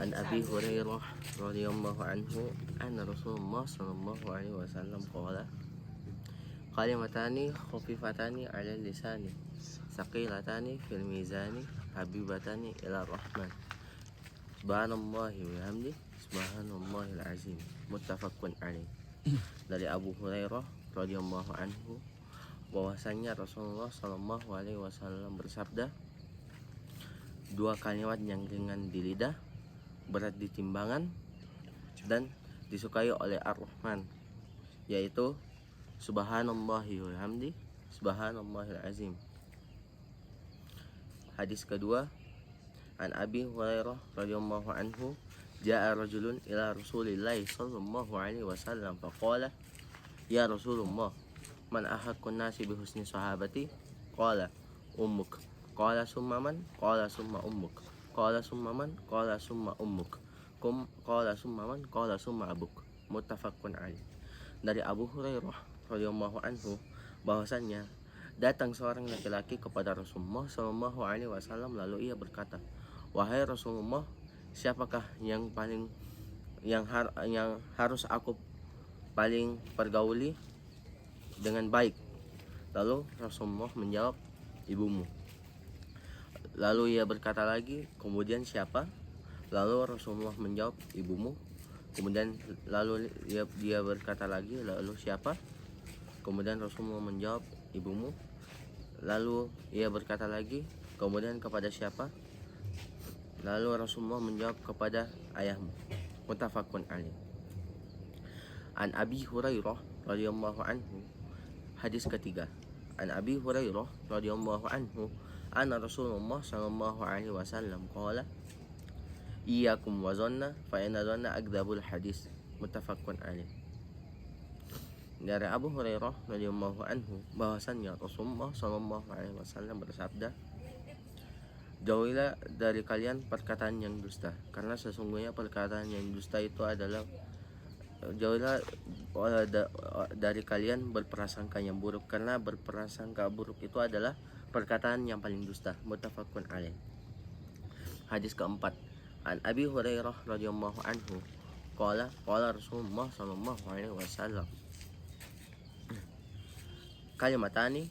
An Abi Hurairah radhiyallahu anhu anna Rasulullah sallallahu alaihi wasallam qala kalimatani khafifatani 'ala lisani saqilatani fil mizani habibatani ila rahman subhanallahi wa bihamdihi subhanallahil azim muttafaqun alaih. Dari Abu Hurairah radhiyallahu anhu bahwasanya Rasulullah sallallahu alaihi wasallam bersabda, dua kalimat yang ringan di lidah, berat di timbangan, dan disukai oleh Ar-Rahman, yaitu subhanallahi wa bihamdihi subhanallahil azim. Hadis kedua, an Abi Hurairah radhiyallahu anhu jaa rajulun ila Rasulillah sallallahu alaihi wasallam faqala ya Rasulullah man ahaqqun nasi bi husni sahabati qala ummuk qala summa man qala summa ummuk qala summa man qala summa ummuk qala summa man qala summa abuk muttafaqun alaih. Dari Abu Hurairah radhiyallahu anhu bahwasannya datang seorang laki-laki kepada Rasulullah sallallahu alaihi wasallam, lalu ia berkata, wahai Rasulullah, siapakah yang harus aku paling pergauli dengan baik? Lalu Rasulullah menjawab, ibumu. Lalu ia berkata lagi, kemudian siapa? Lalu Rasulullah menjawab, ibumu. Kemudian lalu dia berkata lagi, lalu siapa? Kemudian Rasulullah menjawab, ibumu. Lalu ia berkata lagi, kemudian kepada siapa? Lalu Rasulullah menjawab, kepada ayahmu. Muttafaqun alaih. An Abi Hurairah radhiyallahu anhu. Hadis ketiga. An Abi Hurairah radhiyallahu anhu anna Rasulullah sallallahu alaihi wasallam qala iyyakum wa dhanna fa inna dhanna akdzabul hadis. Muttafaqun alaih. Dari Abu Hurairah radhiyallahu anhu bahwasannya Rasulullah sallallahu alaihi wasallam bersabda, jauhilah dari kalian perkataan yang dusta, karena sesungguhnya perkataan yang dusta itu adalah jauhilah dari kalian berprasangka yang buruk, karena berprasangka buruk itu adalah perkataan yang paling dusta. Muttafaqun alaih. Hadis keempat, an Abi Hurairah radhiyallahu anhu qala Rasulullah sallallahu alaihi wasallam kalimatani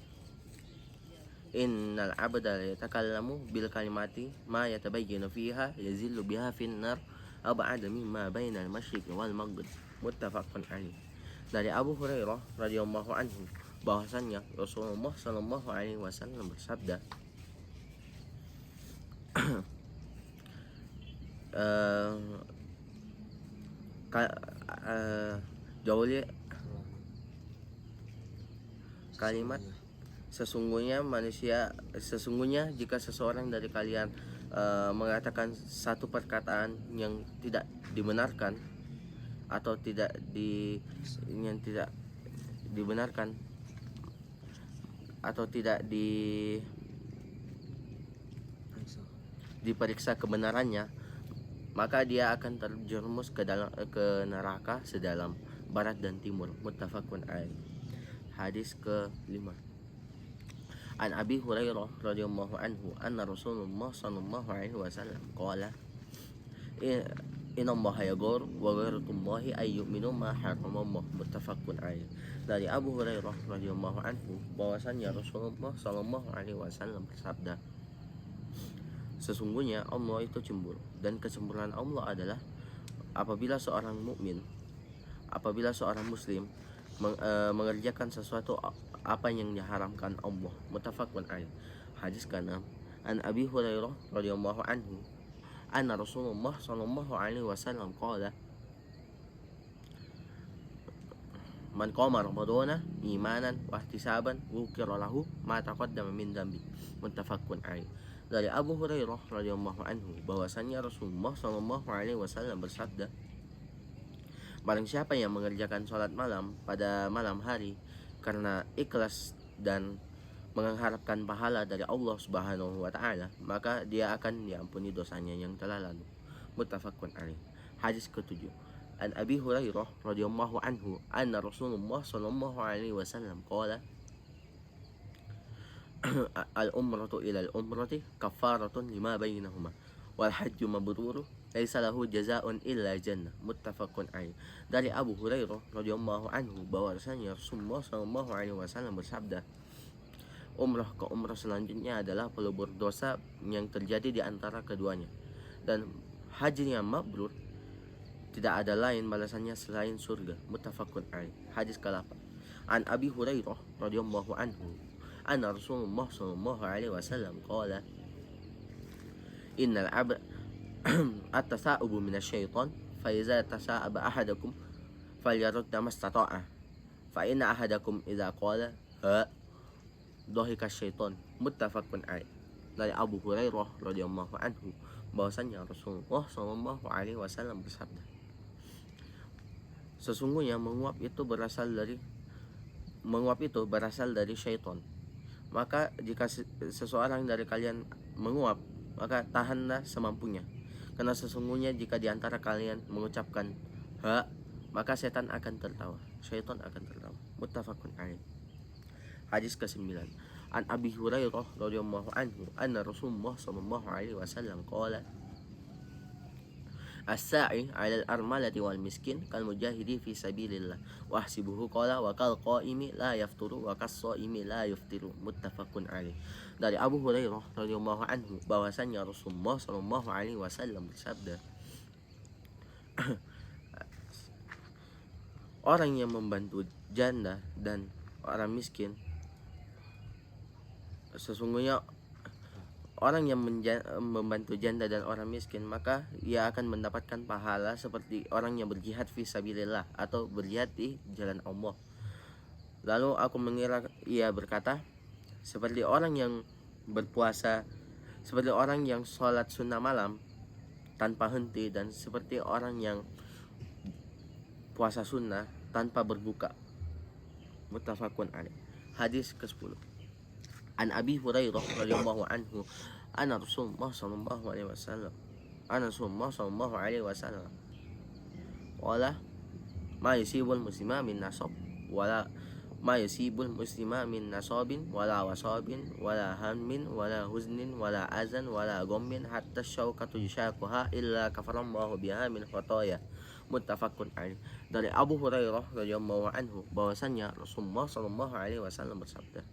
innal abda la yatakallamu bil kalimati ma yatabayyanu fiha yazillu biha fin nar ab'ada mimma bainal masyriq wal maghrib. Muttafaqun alaih. Dari Abu Hurairah radhiyallahu anhu bahwasannya Rasulullah sallallahu alaihi wasallam bersabda, jauhi kalimat sesungguhnya jika seseorang dari kalian mengatakan satu perkataan yang tidak dibenarkan atau yang tidak dibenarkan atau tidak diperiksa kebenarannya, maka dia akan terjerumus ke neraka sedalam barat dan timur. Muttafaqun alaih. Hadis ke-5. An Abi Hurairah radhiyallahu anhu anna Rasulullah sallallahu alaihi wasallam qala inna Allaha yaghur wa ghayratullahi ay yu'minu ma haramallah. Muttafaqun alaih. Dari Abu Hurairah radhiyallahu anhu bahwasannya Rasulullah sallallahu alaihi wasallam bersabda, sesungguhnya Allah itu cemburu, dan kecemburuan Allah adalah apabila seorang muslim mengerjakan sesuatu apa yang diharamkan Allah. Muttafaqun alaih. Hadis ke-6. An Abi Hurairah radhiyallahu anhu anna Rasulullah sallallahu alaihi wasallam qala man qama ramadhana imanan wa ihtisaban ghufira lahu ma taqaddama min dhanbi. Muttafaqun alaih. Dari Abu Hurairah radhiyallahu anhu bahwasannya Rasulullah sallallahu alaihi wasallam bersabda, barang siapa yang mengerjakan sholat malam pada malam hari karena ikhlas dan mengharapkan pahala dari Allah Subhanahu wa taala, maka dia akan diampuni dosanya yang telah lalu. Muttafaqun alaih. Hadis ke-7. An Abi Hurairah radhiyallahu anhu anna Rasulullah sallallahu alaihi wasallam qala al umratu ila al umrati kafaratun lima bainahuma wal hajju mabrur laisa lahu jazaa'un illa jannah, muttafaqun alaih. Dari Abu Hurairah radhiyallahu anhu bahwasanya Rasulullah sallallahu alaihi wasallam bersabda, umrah ke umrah selanjutnya adalah pelebur dosa yang terjadi di antara keduanya, dan haji yang mabrur tidak ada lain balasannya selain surga, muttafaqun alaih. Hadis ke-8. An Abi Hurairah radhiyallahu anhu anna Rasulullah sallallahu alaihi wasallam qala innal abd at-tasa'ubu minasyaiton fa iza tasa'aba ahadakum falyarudda mastata'a fa inna ahadakum idza qala ha dhahika syaiton, muttafaqun alaih. Dari Abu Hurairah radhiyallahu anhu bahwasanya Rasulullah sallallahu alaihi wasallam bersabda, sesungguhnya menguap itu berasal dari syaitan. Maka jika seseorang dari kalian menguap, maka tahanlah semampunya. Karena sesungguhnya jika di antara kalian mengucapkan ha, maka setan akan tertawa, syaitan akan tertawa. Muttafaqun alaih. Hadis ke-9. An Abi Hurairah radhiyallahu anhu anna Rasulullah sallallahu alaihi wasallam qala as-sa'i 'alal armalati wal miskin kal mujahidi fi sabilillah wa ahsibuhu qala wa kal qaimi la yafturu wa kas shaimi la yuftiru, muttafaqun alaih. Dari Abu Hurairah radhiyallahu anhu bahwasanya Rasulullah sallallahu alaihi wasallam bersabda, orang yang membantu janda dan orang miskin, sesungguhnya orang yang membantu janda dan orang miskin, maka ia akan mendapatkan pahala seperti orang yang berjihad fi sabilillah atau berjihad di jalan Allah. Lalu aku mengira ia berkata, seperti orang yang berpuasa, seperti orang yang sholat sunnah malam tanpa henti, dan seperti orang yang puasa sunnah tanpa berbuka, muttafaqun alaih. Hadis ke-10. An Abi Hurairah radhiyallahu anhu anna Rasulullah sallallahu alaihi wasallam qala ma yusibul muslima min nasab wala ma yusibul muslima min nasabin wala wasabin wala hammin wala huznin wala azan wala ghammin hatta syaukatu yushaquha illa kafarallahu biha min khataya, muttafaqun alaih. Dari Abu Hurairah radhiyallahu anhu bahwasanya Rasulullah sallallahu alaihi wasallam bersabda,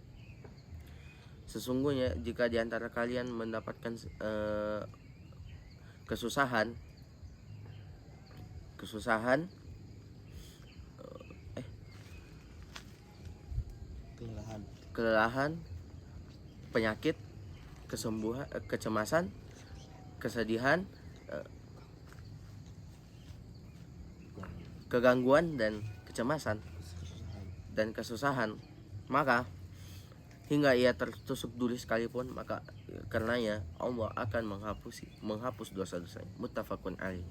sesungguhnya jika di antara kalian mendapatkan kesusahan, kelelahan, penyakit, kecemasan, kesedihan, kegangguan dan kecemasan dan kesusahan, maka hingga ia tertusuk duri sekalipun, maka karenanya Allah akan menghapus dosa-dosanya, muttafaqun alaih.